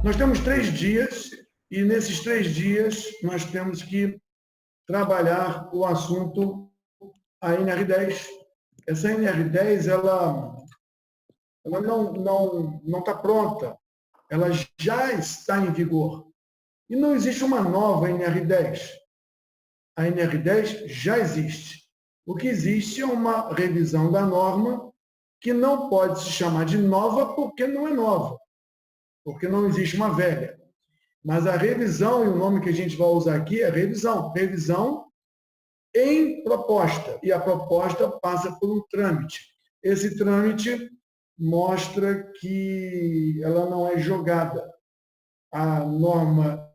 Nós temos 3 dias e nesses 3 dias nós temos que trabalhar o assunto a NR10. Essa NR10, ela não está pronta, ela já está em vigor. E não existe uma nova NR10. A NR10 já existe. O que existe é uma revisão da norma que não pode se chamar de nova porque não é nova, porque não existe uma velha. Mas a revisão, e o nome que a gente vai usar aqui é revisão. Revisão em proposta. E a proposta passa por um trâmite. Esse trâmite mostra que ela não é jogada. A norma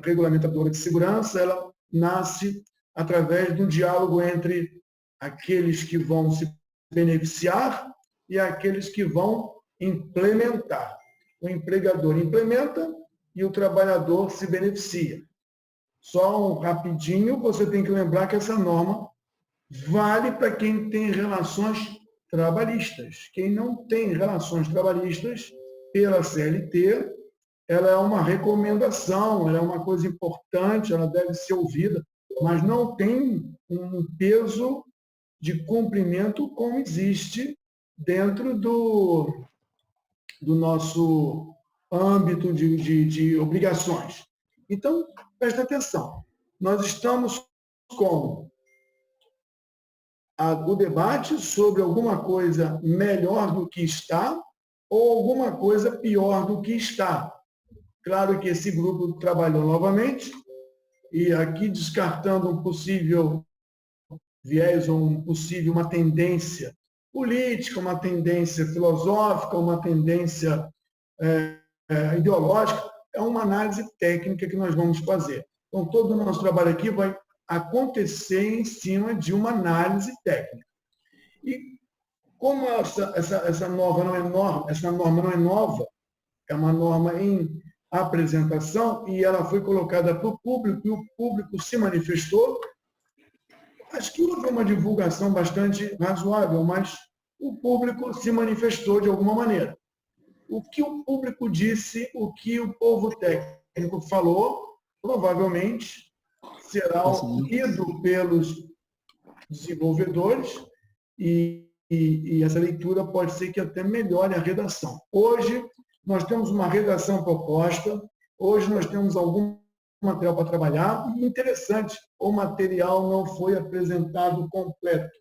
regulamentadora de segurança, ela nasce através do diálogo entre aqueles que vão se beneficiar e aqueles que vão implementar. O empregador implementa e o trabalhador se beneficia. Só um rapidinho, você tem que lembrar que essa norma vale para quem tem relações trabalhistas. Quem não tem relações trabalhistas, pela CLT, ela é uma recomendação, ela é uma coisa importante, ela deve ser ouvida, mas não tem um peso de cumprimento como existe dentro do nosso âmbito de obrigações. Então, presta atenção. Nós estamos com o debate sobre alguma coisa melhor do que está ou alguma coisa pior do que está. Claro que esse grupo trabalhou novamente e aqui descartando um possível viés ou uma tendência política, uma tendência filosófica, uma tendência ideológica, é uma análise técnica que nós vamos fazer. Então, todo o nosso trabalho aqui vai acontecer em cima de uma análise técnica. E como essa norma não é nova, é uma norma em apresentação e ela foi colocada para o público e o público se manifestou, acho que houve uma divulgação bastante razoável, mas o público se manifestou de alguma maneira. O que o público disse, o que o povo técnico falou, provavelmente será lido pelos desenvolvedores e essa leitura pode ser que até melhore a redação. Hoje, nós temos uma redação proposta, hoje nós temos algum material para trabalhar, e interessante, o material não foi apresentado completo.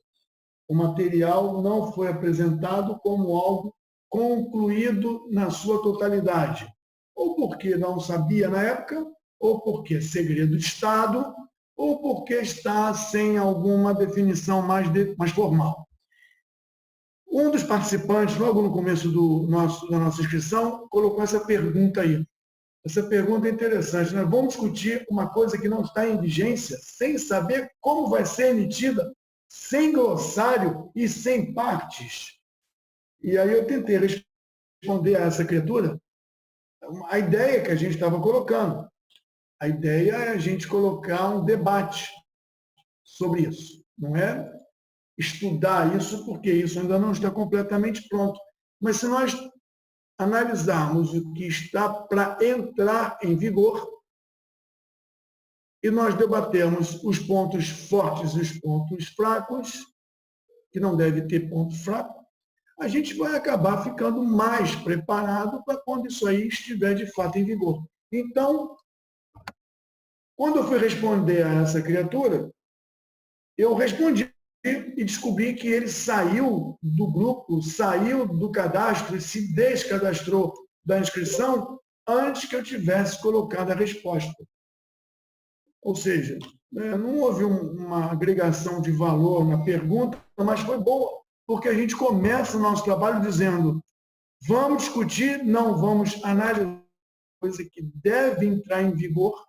O material não foi apresentado como algo concluído na sua totalidade. Ou porque não sabia na época, ou porque é segredo de Estado, ou porque está sem alguma definição mais formal. Um dos participantes, logo no começo da nossa inscrição, colocou essa pergunta aí. Essa pergunta é interessante. Nós vamos discutir uma coisa que não está em vigência, sem saber como vai ser emitida, sem glossário e sem partes. E aí eu tentei responder a essa criatura a ideia que a gente estava colocando. A ideia é a gente colocar um debate sobre isso. Não é estudar isso, porque isso ainda não está completamente pronto. Mas se nós analisarmos o que está para entrar em vigor e nós debatermos os pontos fortes e os pontos fracos, que não deve ter ponto fraco, a gente vai acabar ficando mais preparado para quando isso aí estiver de fato em vigor. Então, quando eu fui responder a essa criatura, eu respondi e descobri que ele saiu do grupo, saiu do cadastro e se descadastrou da inscrição antes que eu tivesse colocado a resposta. Ou seja, não houve uma agregação de valor na pergunta, mas foi boa, porque a gente começa o nosso trabalho dizendo vamos discutir, não vamos analisar coisa que deve entrar em vigor,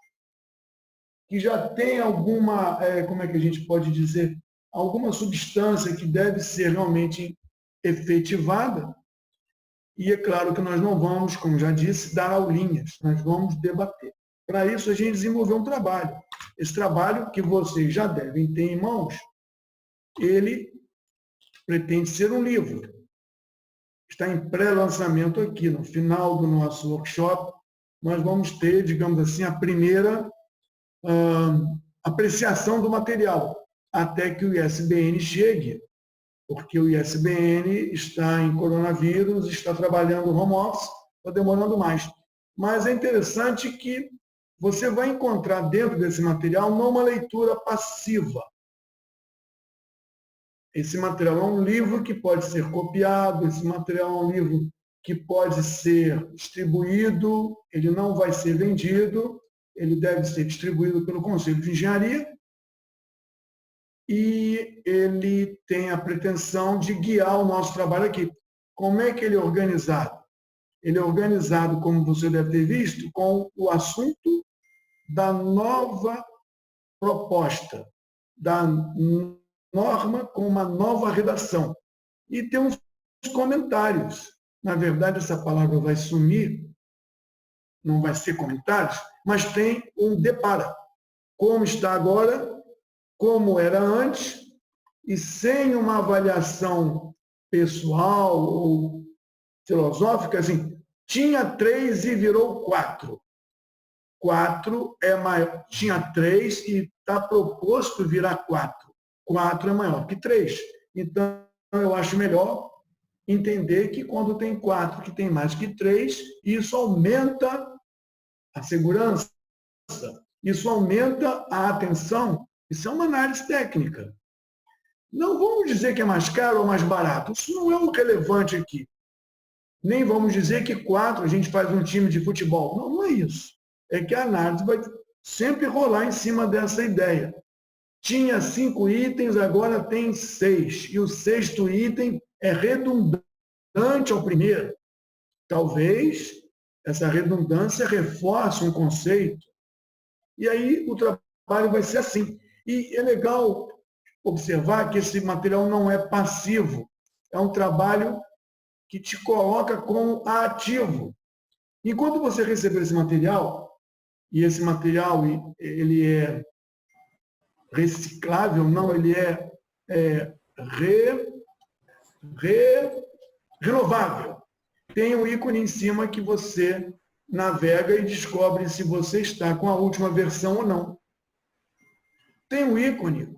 que já tem alguma, como é que a gente pode dizer, alguma substância que deve ser realmente efetivada, e é claro que nós não vamos, como já disse, dar aulinhas, nós vamos debater. Para isso, a gente desenvolveu um trabalho. Esse trabalho, que vocês já devem ter em mãos, ele pretende ser um livro. Está em pré-lançamento aqui, no final do nosso workshop, nós vamos ter, digamos assim, a primeira apreciação do material, até que o ISBN chegue, porque o ISBN está em coronavírus, está trabalhando home office, está demorando mais. Mas é interessante que você vai encontrar dentro desse material não uma leitura passiva. Esse material é um livro que pode ser copiado, esse material é um livro que pode ser distribuído, ele não vai ser vendido, ele deve ser distribuído pelo Conselho de Engenharia e ele tem a pretensão de guiar o nosso trabalho aqui. Como é que ele é organizado? Ele é organizado, como você deve ter visto, com o assunto da nova proposta, da norma com uma nova redação. E tem uns comentários. Na verdade, essa palavra vai sumir, não vai ser comentários, mas tem um depara. Como está agora, como era antes, e sem uma avaliação pessoal ou filosófica, assim, tinha 3 e virou 4. 4 é maior, tinha 3 e está proposto virar 4. 4 é maior que 3. Então, eu acho melhor entender que quando tem 4 que tem mais que 3, isso aumenta a segurança, isso aumenta a atenção. Isso é uma análise técnica. Não vamos dizer que é mais caro ou mais barato. Isso não é o relevante aqui. Nem vamos dizer que 4 a gente faz um time de futebol. Não, não é isso. É que a análise vai sempre rolar em cima dessa ideia. Tinha 5 itens, agora tem 6. E o 6º item é redundante ao primeiro. Talvez essa redundância reforce um conceito. E aí o trabalho vai ser assim. E é legal observar que esse material não é passivo. É um trabalho que te coloca como ativo. E quando você receber esse material, e esse material ele é reciclável, não, ele é, renovável. Tem um ícone em cima que você navega e descobre se você está com a última versão ou não. Tem um ícone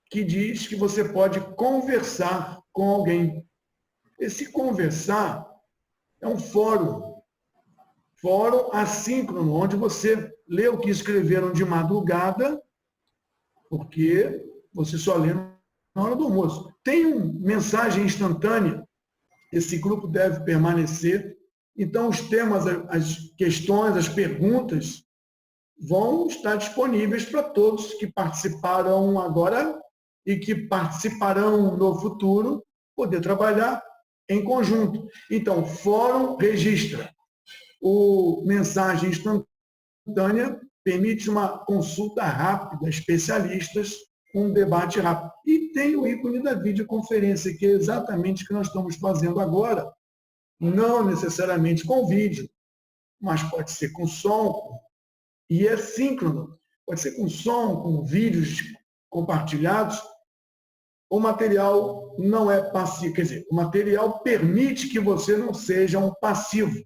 que diz que você pode conversar com alguém. Esse conversar é um fórum assíncrono, onde você lê o que escreveram de madrugada, porque você só lê na hora do almoço. Tem uma mensagem instantânea, esse grupo deve permanecer. Então, os temas, as questões, as perguntas vão estar disponíveis para todos que participaram agora e que participarão no futuro, poder trabalhar em conjunto. Então, o fórum registra. O mensagem instantânea permite uma consulta rápida, especialistas, um debate rápido. E tem o ícone da videoconferência, que é exatamente o que nós estamos fazendo agora. Não necessariamente com vídeo, mas pode ser com som, e é síncrono. Pode ser com som, com vídeos compartilhados. O material não é passivo, quer dizer, o material permite que você não seja um passivo.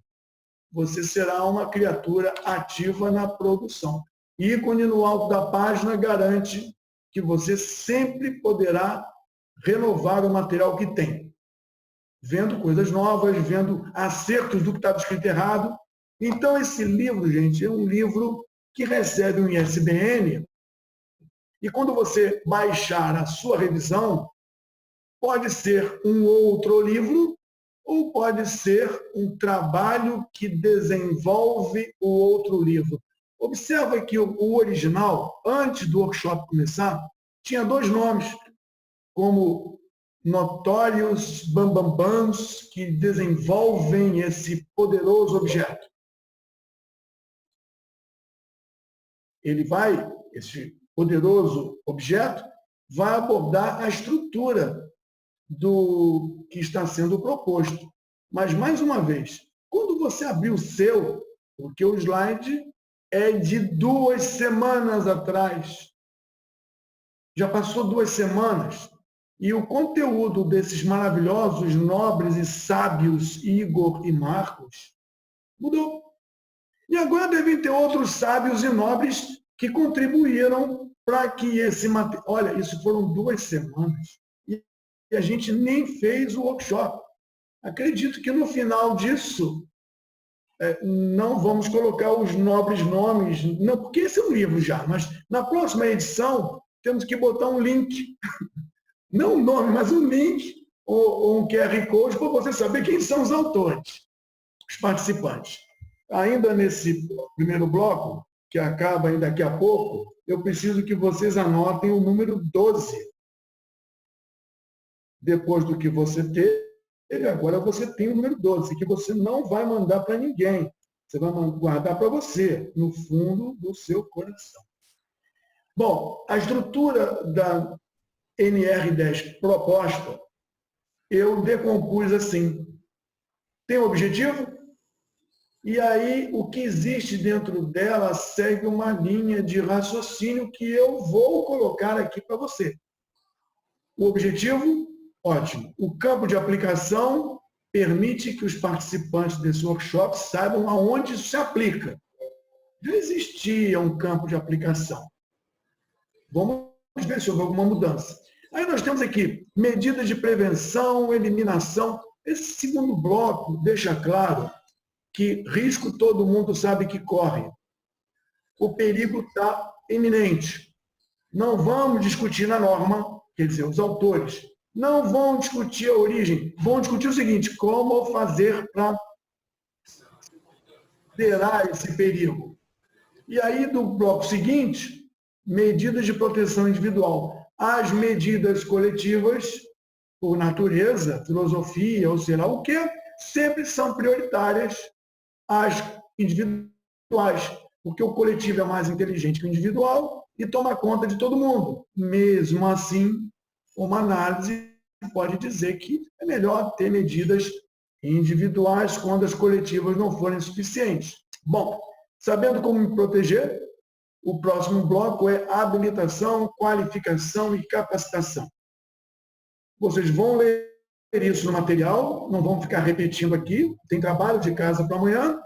Você será uma criatura ativa na produção. Ícone no alto da página garante que você sempre poderá renovar o material que tem. Vendo coisas novas, vendo acertos do que estava escrito errado. Então, esse livro, gente, é um livro que recebe um ISBN, e quando você baixar a sua revisão, pode ser um outro livro, ou pode ser um trabalho que desenvolve o outro livro. Observa que o original, antes do workshop começar, tinha 2 nomes, como notórios bambambãs que desenvolvem esse poderoso objeto. Esse poderoso objeto vai abordar a estrutura do que está sendo proposto. Mas, mais uma vez, quando você abrir o seu, porque o slide é de 2 semanas atrás, já passou 2 semanas, e o conteúdo desses maravilhosos, nobres e sábios Igor e Marcos mudou. E agora devem ter outros sábios e nobres que contribuíram para que esse material... Olha, isso foram 2 semanas e a gente nem fez o workshop. Acredito que no final disso não vamos colocar os nobres nomes, não, porque esse é um livro já, mas na próxima edição temos que botar um link, não um nome, mas um link ou um QR Code para você saber quem são os autores, os participantes. Ainda nesse primeiro bloco, que acaba ainda daqui a pouco, eu preciso que vocês anotem o número 12. Depois do que você teve, agora você tem o número 12, que você não vai mandar para ninguém. Você vai guardar para você, no fundo do seu coração. Bom, a estrutura da NR10 proposta, eu decompus assim. Tem um objetivo? E aí, o que existe dentro dela segue uma linha de raciocínio que eu vou colocar aqui para você. O objetivo? Ótimo. O campo de aplicação permite que os participantes desse workshop saibam aonde isso se aplica. Já existia um campo de aplicação. Vamos ver se houve alguma mudança. Aí nós temos aqui medidas de prevenção, eliminação. Esse segundo bloco deixa claro que risco todo mundo sabe que corre. O perigo está iminente. Não vamos discutir na norma, quer dizer, os autores não vão discutir a origem, vão discutir o seguinte: como fazer para zerar esse perigo. E aí, do bloco seguinte, medidas de proteção individual. As medidas coletivas, por natureza, filosofia, ou sei lá o quê, sempre são prioritárias às individuais, porque o coletivo é mais inteligente que o individual e toma conta de todo mundo. Mesmo assim, uma análise pode dizer que é melhor ter medidas individuais quando as coletivas não forem suficientes. Bom, sabendo como me proteger, o próximo bloco é habilitação, qualificação e capacitação. Vocês vão ler isso no material, não vão ficar repetindo aqui, tem trabalho de casa para amanhã.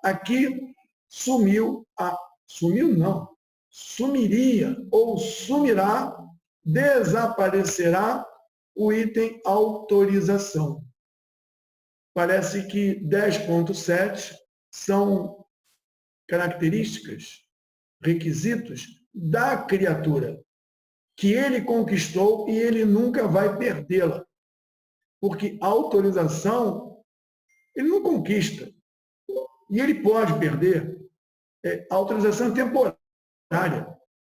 Aqui sumiu sumiria ou sumirá, desaparecerá o item autorização. Parece que 10.7 são características, requisitos da criatura, que ele conquistou e ele nunca vai perdê-la. Porque a autorização, ele não conquista. E ele pode perder. A autorização é temporária.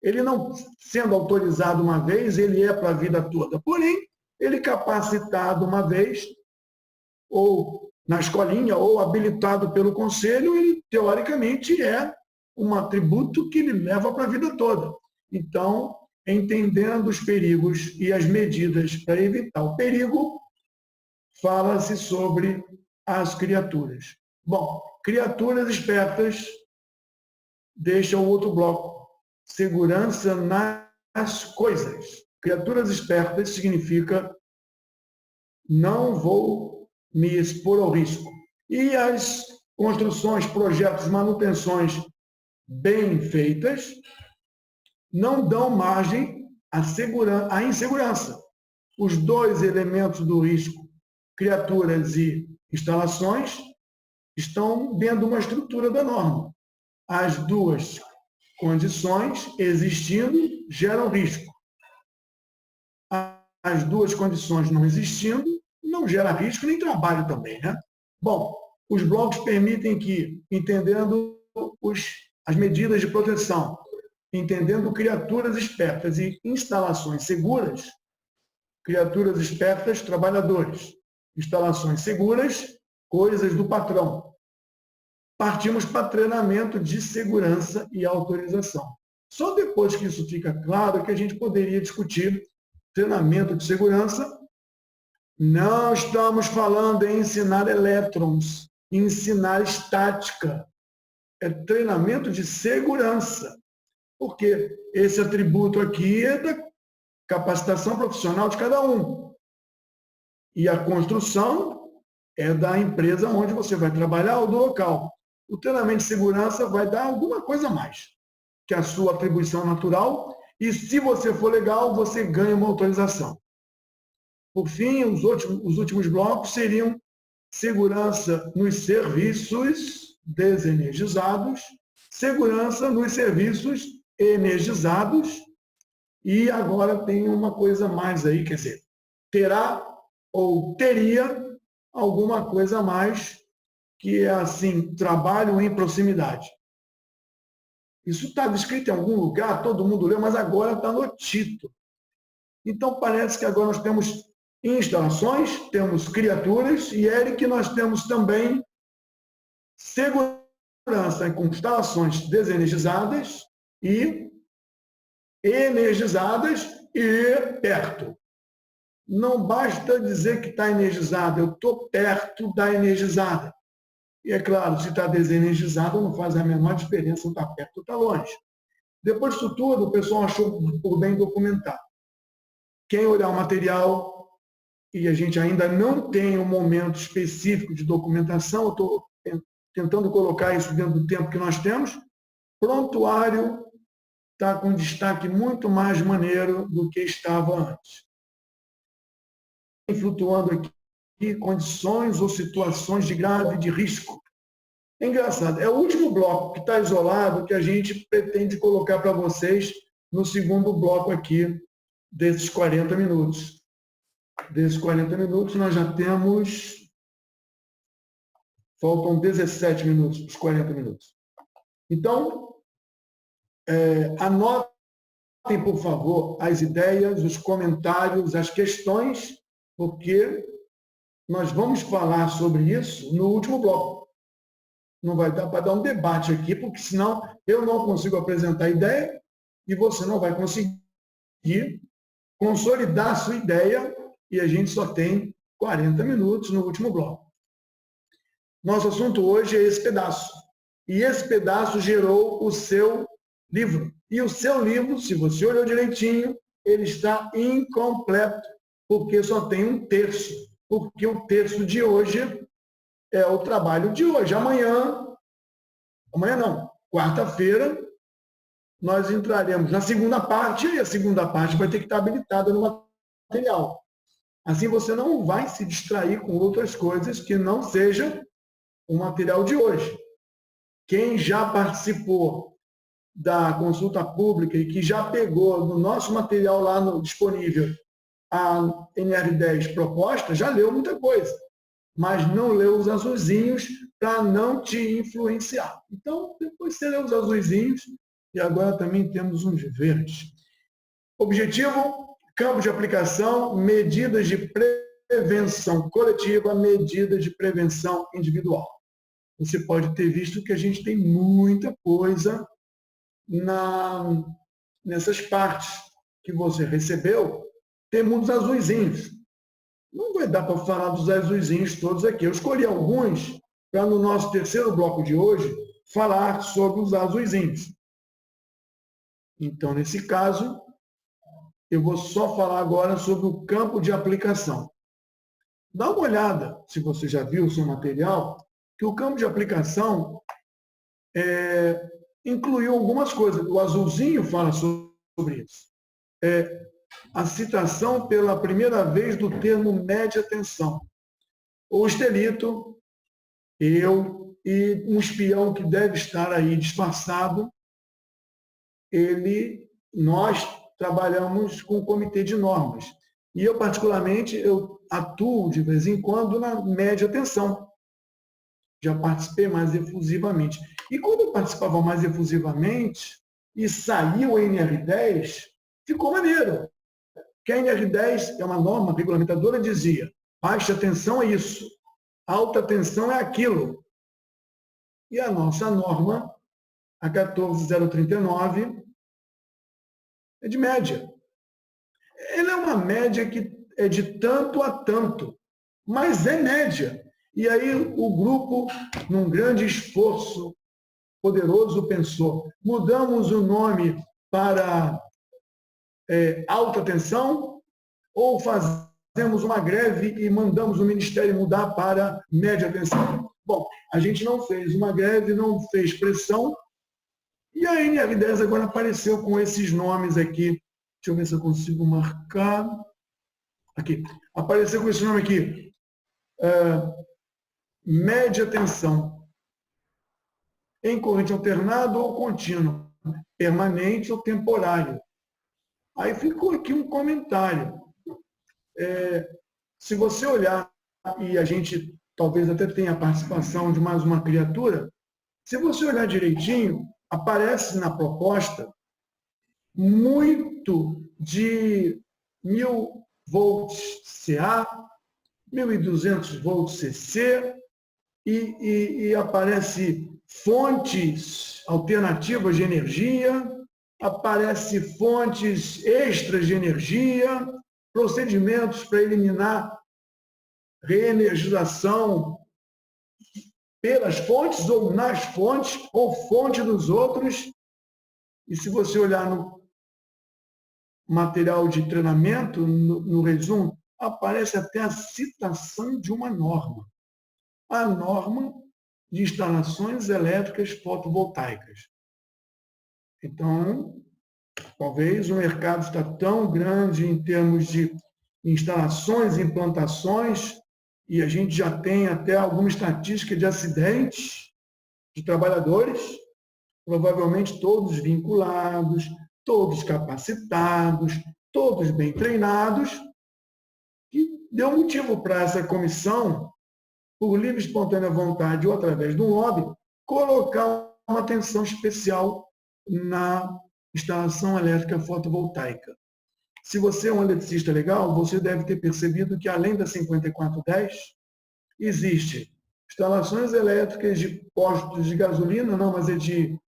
Ele não, sendo autorizado uma vez, ele é para a vida toda. Porém, ele capacitado uma vez, ou na escolinha, ou habilitado pelo conselho, ele, teoricamente, é um atributo que ele leva para a vida toda. Então, entendendo os perigos e as medidas para evitar o perigo, fala-se sobre as criaturas. Bom, criaturas espertas, deixa o outro bloco. Segurança nas coisas. Criaturas espertas significa não vou me expor ao risco. E as construções, projetos, manutenções bem feitas não dão margem à insegurança. Os 2 elementos do risco, criaturas e instalações, estão dentro de uma estrutura da norma. As 2 condições existindo geram risco. As 2 condições não existindo, não gera risco nem trabalho também, né? Bom, os blocos permitem que, entendendo as medidas de proteção, entendendo criaturas espertas e instalações seguras, criaturas espertas, trabalhadores, instalações seguras, coisas do patrão. Partimos para treinamento de segurança e autorização. Só depois que isso fica claro que a gente poderia discutir treinamento de segurança. Não estamos falando em ensinar elétrons, ensinar estática. É treinamento de segurança. Porque esse atributo aqui é da capacitação profissional de cada um. E a construção é da empresa onde você vai trabalhar ou do local. O treinamento de segurança vai dar alguma coisa a mais que a sua atribuição natural, e se você for legal, você ganha uma autorização. Por fim, os últimos blocos seriam segurança nos serviços desenergizados, segurança nos serviços energizados, e agora tem uma coisa mais aí, quer dizer, terá ou teria alguma coisa a mais, que é assim, trabalho em proximidade. Isso está descrito em algum lugar, todo mundo leu, mas agora está no título. Então, parece que agora nós temos instalações, temos criaturas, e, Eric, nós temos também segurança com instalações desenergizadas e energizadas e perto. Não basta dizer que está energizada, eu estou perto da energizada. E é claro, se está desenergizada, não faz a menor diferença, está perto ou está longe. Depois disso tudo, o pessoal achou por bem documentar. Quem olhar o material, e a gente ainda não tem um momento específico de documentação, eu estou tentando colocar isso dentro do tempo que nós temos, prontuário está com destaque muito mais maneiro do que estava antes. Flutuando aqui condições ou situações de grave de risco. É engraçado, é o último bloco que está isolado que a gente pretende colocar para vocês no segundo bloco aqui desses 40 minutos. Desses 40 minutos nós já temos... Faltam 17 minutos para os 40 minutos. Então, anotem, por favor, as ideias, os comentários, as questões, porque nós vamos falar sobre isso no último bloco. Não vai dar para dar um debate aqui, porque senão eu não consigo apresentar a ideia e você não vai conseguir consolidar a sua ideia, e a gente só tem 40 minutos no último bloco. Nosso assunto hoje é esse pedaço. E esse pedaço gerou o seu livro. E o seu livro, se você olhou direitinho, ele está incompleto, porque só tem um terço. Porque o terço de hoje é o trabalho de hoje. Amanhã não, quarta-feira, nós entraremos na segunda parte, e a segunda parte vai ter que estar habilitada no material. Assim você não vai se distrair com outras coisas que não sejam o material de hoje. Quem já participou da consulta pública e que já pegou no nosso material lá disponível a NR10 proposta, já leu muita coisa, mas não leu os azulzinhos para não te influenciar. Então, depois você lê os azulzinhos, e agora também temos uns verdes. Objetivo, campo de aplicação, medidas de prevenção coletiva, medidas de prevenção individual. Você pode ter visto que a gente tem muita coisa nessas partes que você recebeu, tem muitos azulzinhos. Não vai dar para falar dos azulzinhos todos aqui. Eu escolhi alguns para, no nosso terceiro bloco de hoje, falar sobre os azulzinhos. Então, nesse caso, eu vou só falar agora sobre o campo de aplicação. Dá uma olhada, se você já viu o seu material, que o campo de aplicação incluiu algumas coisas. O azulzinho fala sobre isso. A citação pela primeira vez do termo média tensão. O Estelito, eu e um espião que deve estar aí disfarçado, nós trabalhamos com o comitê de normas. E eu, particularmente, eu atuo de vez em quando na média tensão. Já participei mais efusivamente. E quando eu participava mais efusivamente e saiu o NR10, ficou maneiro. Que a NR10 é uma norma regulamentadora, dizia: baixa tensão é isso, alta tensão é aquilo. E a nossa norma, a 14039, é de média. Ela é uma média que é de tanto a tanto, mas é média. E aí o grupo, num grande esforço poderoso, pensou: mudamos o nome para alta tensão ou fazemos fazemos uma greve e mandamos o Ministério mudar para média tensão. Bom, a gente não fez uma greve, não fez pressão, e a NR10 agora apareceu com esses nomes aqui. Deixa eu ver se eu consigo marcar. Aqui. Apareceu com esse nome aqui. Média tensão. Em corrente alternada ou contínua. Permanente ou temporário. Aí ficou aqui um comentário. Se você olhar, e a gente talvez até tenha a participação de mais uma criatura, se você olhar direitinho, aparece na proposta muito de 1000 volts CA, 1200 volts CC, e aparece fontes alternativas de energia, aparece fontes extras de energia, procedimentos para eliminar reenergização pelas fontes ou nas fontes, ou fonte dos outros. E se você olhar no material de treinamento, no resumo, aparece até a citação de uma norma. A norma de instalações elétricas fotovoltaicas. Então, talvez o mercado está tão grande em termos de instalações e implantações, e a gente já tem até alguma estatística de acidentes de trabalhadores, provavelmente todos vinculados, todos capacitados, todos bem treinados, que deu motivo para essa comissão, por livre e espontânea vontade ou através de um lobby, colocar uma atenção especial na instalação elétrica fotovoltaica. Se você é um eletricista legal, você deve ter percebido que, além da 5410, existe instalações elétricas de postos de gasolina, não, mas é de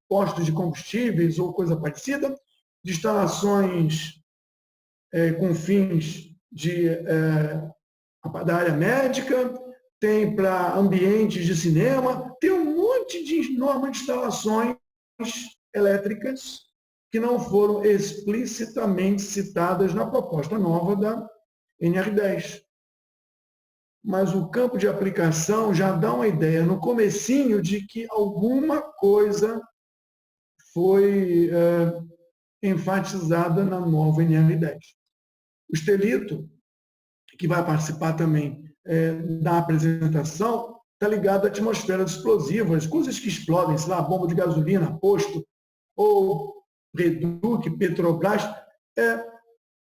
postos de combustíveis ou coisa parecida, de instalações com fins da área médica, tem para ambientes de cinema, tem um monte de normas de instalações elétricas que não foram explicitamente citadas na proposta nova da NR10. Mas o campo de aplicação já dá uma ideia no comecinho de que alguma coisa foi enfatizada na nova NR10. O Estelito, que vai participar também da apresentação, está ligado à atmosfera de explosivas, coisas que explodem, sei lá, bomba de gasolina, posto, ou Reduc, Petrobras.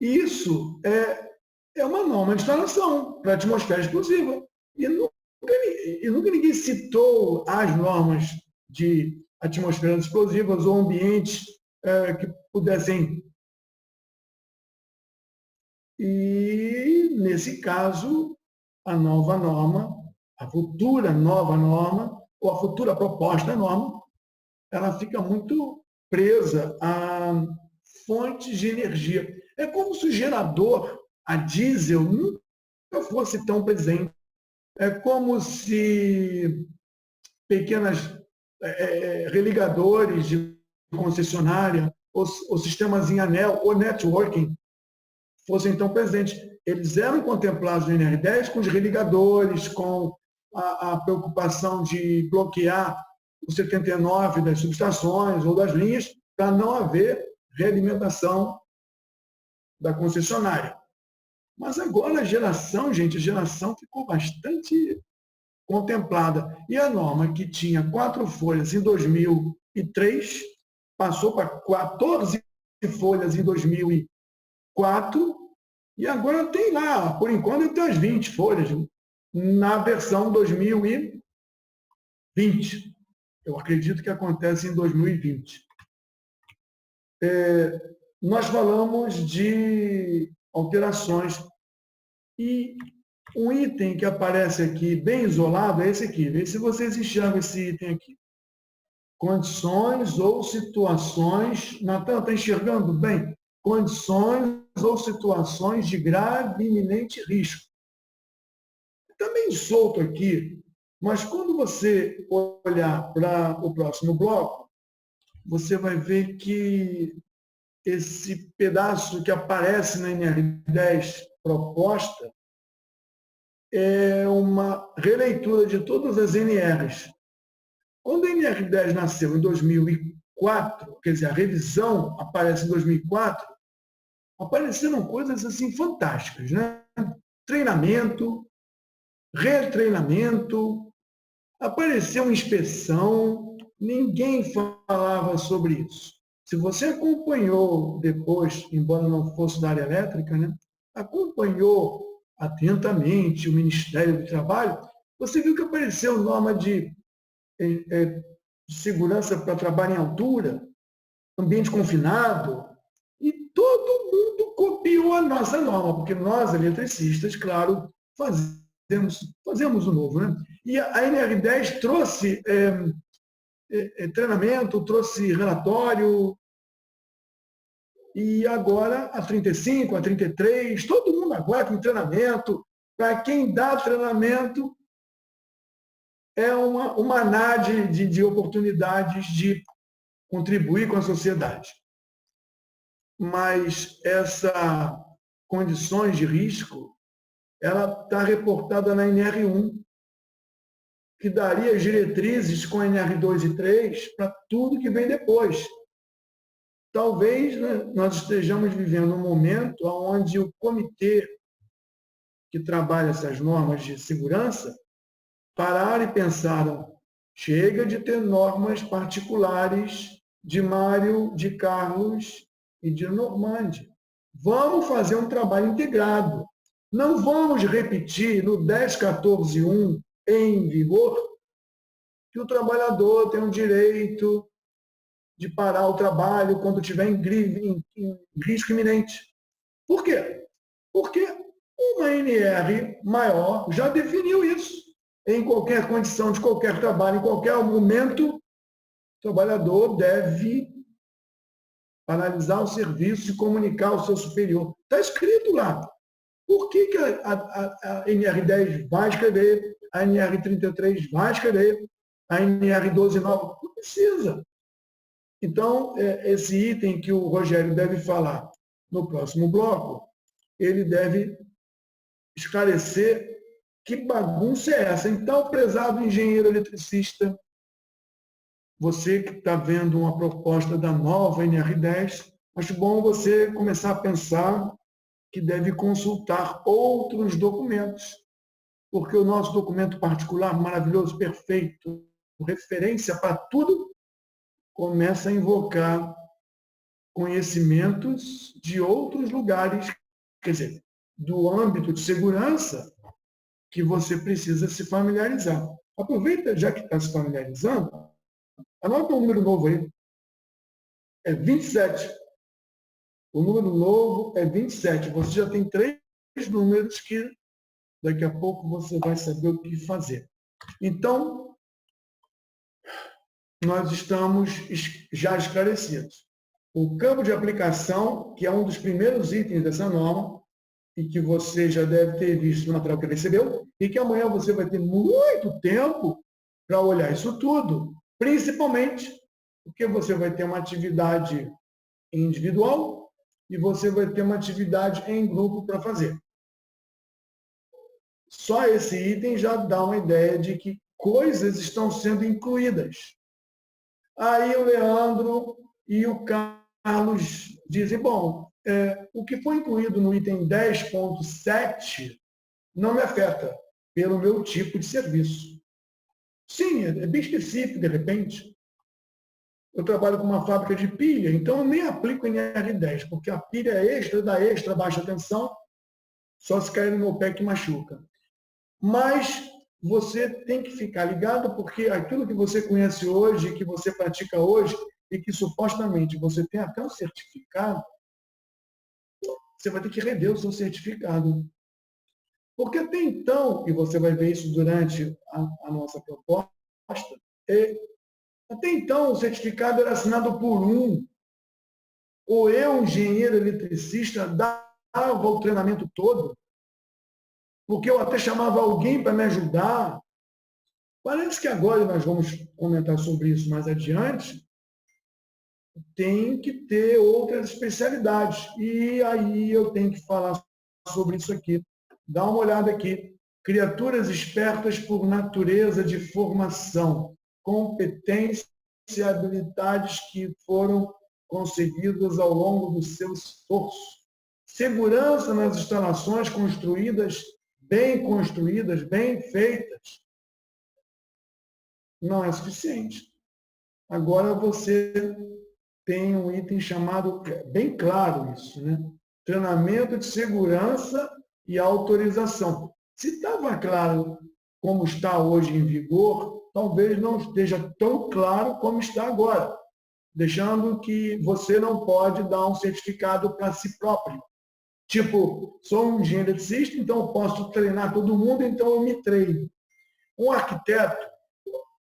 Isso é uma norma de instalação para atmosfera explosiva. E nunca ninguém citou as normas de atmosferas explosivas ou ambientes que pudessem. E, nesse caso, a nova norma, a futura nova norma, ou a futura proposta norma, ela fica muito presa a fontes de energia. É como se o gerador a diesel nunca fosse tão presente. É como se pequenas religadores de concessionária, ou sistemas em anel, ou networking, fossem tão presentes. Eles eram contemplados no NR10 com os religadores, com a preocupação de bloquear o 79 das subestações ou das linhas, para não haver realimentação da concessionária. Mas agora a geração ficou bastante contemplada. E a norma que tinha 4 folhas em 2003 passou para 14 folhas em 2004 e agora tem lá, por enquanto, tem as 20 folhas na versão 2020. Eu acredito que acontece em 2020. Nós falamos de alterações e um item que aparece aqui bem isolado é esse aqui. Vê se vocês enxergam esse item aqui. Condições ou situações... Natan, está enxergando bem? Condições ou situações de grave e iminente risco. Está meio solto aqui, mas quando você olhar para o próximo bloco, você vai ver que esse pedaço que aparece na NR10 proposta é uma releitura de todas as NRs. Quando a NR10 nasceu em 2004, quer dizer, a revisão aparece em 2004, apareceram coisas assim fantásticas, né? Treinamento, retreinamento, apareceu inspeção, ninguém falava sobre isso. Se você acompanhou depois, embora não fosse da área elétrica, né? Acompanhou atentamente o Ministério do Trabalho, você viu que apareceu norma de segurança para trabalho em altura, ambiente confinado, e todo mundo copiou a nossa norma, porque nós, eletricistas, claro, fazemos o novo. Né? E a NR10 trouxe treinamento, trouxe relatório, e agora a 35, a 33, todo mundo agora tem treinamento. Para quem dá treinamento, é uma ANAD de oportunidades de contribuir com a sociedade. Mas essa condições de risco, ela está reportada na NR1, que daria as diretrizes com a NR2 e 3 para tudo que vem depois. Talvez, né, nós estejamos vivendo um momento onde o comitê que trabalha essas normas de segurança pararam e pensaram: chega de ter normas particulares de Mário, de Carlos e de Normande. Vamos fazer um trabalho integrado. Não vamos repetir no 10.14.1 em vigor que o trabalhador tem o direito de parar o trabalho quando estiver em risco iminente. Por quê? Porque uma NR maior já definiu isso. Em qualquer condição de qualquer trabalho, em qualquer momento, o trabalhador deve paralisar o serviço e comunicar ao seu superior. Está escrito lá. Por que a NR10 vai escrever, a NR33 vai escrever, a NR12 nova? Não precisa. Então, esse item que o Rogério deve falar no próximo bloco, ele deve esclarecer que bagunça é essa. Então, prezado engenheiro eletricista, você que está vendo uma proposta da nova NR10, acho bom você começar a pensar que deve consultar outros documentos, porque o nosso documento particular, maravilhoso, perfeito, referência para tudo, começa a invocar conhecimentos de outros lugares, quer dizer, do âmbito de segurança, que você precisa se familiarizar. Aproveita, já que está se familiarizando, anota um número novo aí. É 27. O número novo é 27. Você já tem 3 números que daqui a pouco você vai saber o que fazer. Então, nós estamos já esclarecidos. O campo de aplicação, que é um dos primeiros itens dessa norma, e que você já deve ter visto no material que recebeu, e que amanhã você vai ter muito tempo para olhar isso tudo, principalmente porque você vai ter uma atividade individual e você vai ter uma atividade em grupo para fazer. Só esse item já dá uma ideia de que coisas estão sendo incluídas. Aí o Leandro e o Carlos dizem, bom, o que foi incluído no item 10.7 não me afeta pelo meu tipo de serviço. Sim, é bem específico, de repente. Eu trabalho com uma fábrica de pilha, então eu nem aplico NR10, porque a pilha é extra, dá extra, baixa tensão, só se cair no meu pé que machuca. Mas você tem que ficar ligado, porque aquilo que você conhece hoje, que você pratica hoje, e que supostamente você tem até um certificado, você vai ter que rever o seu certificado. Porque até então, e você vai ver isso durante a nossa proposta, até então o certificado era assinado por ou eu, engenheiro eletricista, dava o treinamento todo, porque eu até chamava alguém para me ajudar. Parece que agora nós vamos comentar sobre isso mais adiante, tem que ter outras especialidades. E aí eu tenho que falar sobre isso aqui. Dá uma olhada aqui. Criaturas espertas por natureza de formação, competência e habilidades que foram conseguidas ao longo do seu esforço. Segurança nas instalações construídas, bem feitas, não é suficiente. Agora você tem um item chamado, bem claro isso, né? Treinamento de segurança e autorização. Se estava claro como está hoje em vigor, talvez não esteja tão claro como está agora, deixando que você não pode dar um certificado para si próprio. Tipo, sou um engenheiro eletricista, então eu posso treinar todo mundo, então eu me treino. Um arquiteto,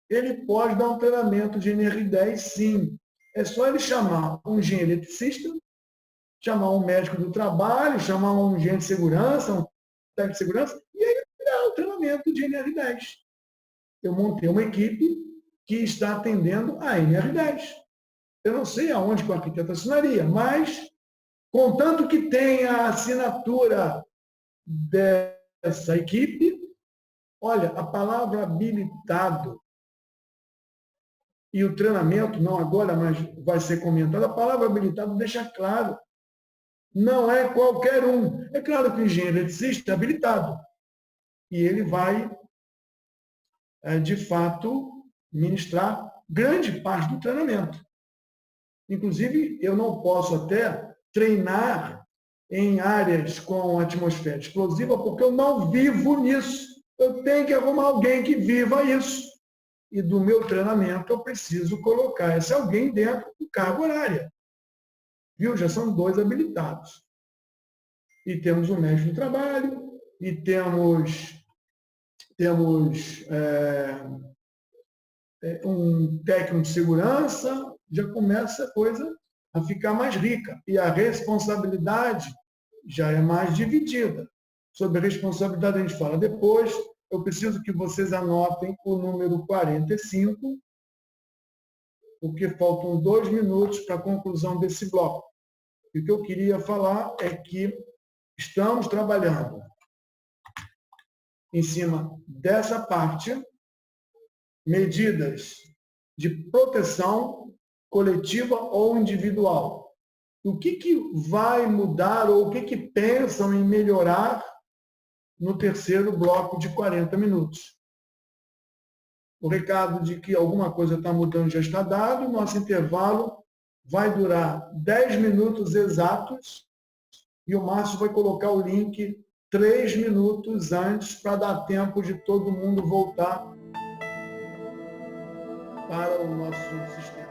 ele pode dar um treinamento de NR10, sim. É só ele chamar um engenheiro eletricista, chamar um médico do trabalho, chamar um engenheiro de segurança, um técnico de segurança, e ele dá o treinamento de NR10. Eu montei uma equipe que está atendendo a NR10. Eu não sei aonde que o arquiteto assinaria, mas, contanto que tenha a assinatura dessa equipe, olha, a palavra habilitado e o treinamento, não agora, mas vai ser comentado, a palavra habilitado deixa claro, não é qualquer um. É claro que o engenheiro eletricista é habilitado, e ele vai, de fato, ministrar grande parte do treinamento. Inclusive, eu não posso até treinar em áreas com atmosfera explosiva, porque eu não vivo nisso. Eu tenho que arrumar alguém que viva isso. E do meu treinamento eu preciso colocar esse alguém dentro do carga horária. Viu? Já são 2 habilitados. E temos um médico do trabalho, e temos um técnico de segurança, já começa a coisa a ficar mais rica. E a responsabilidade já é mais dividida. Sobre a responsabilidade a gente fala depois. Eu preciso que vocês anotem o número 45, porque faltam 2 minutos para a conclusão desse bloco. E o que eu queria falar é que estamos trabalhando em cima dessa parte, medidas de proteção coletiva ou individual. O que vai mudar ou o que pensam em melhorar no terceiro bloco de 40 minutos? O recado de que alguma coisa está mudando já está dado. Nosso intervalo vai durar 10 minutos exatos e o Márcio vai colocar o link 3 minutos antes para dar tempo de todo mundo voltar para o nosso sistema.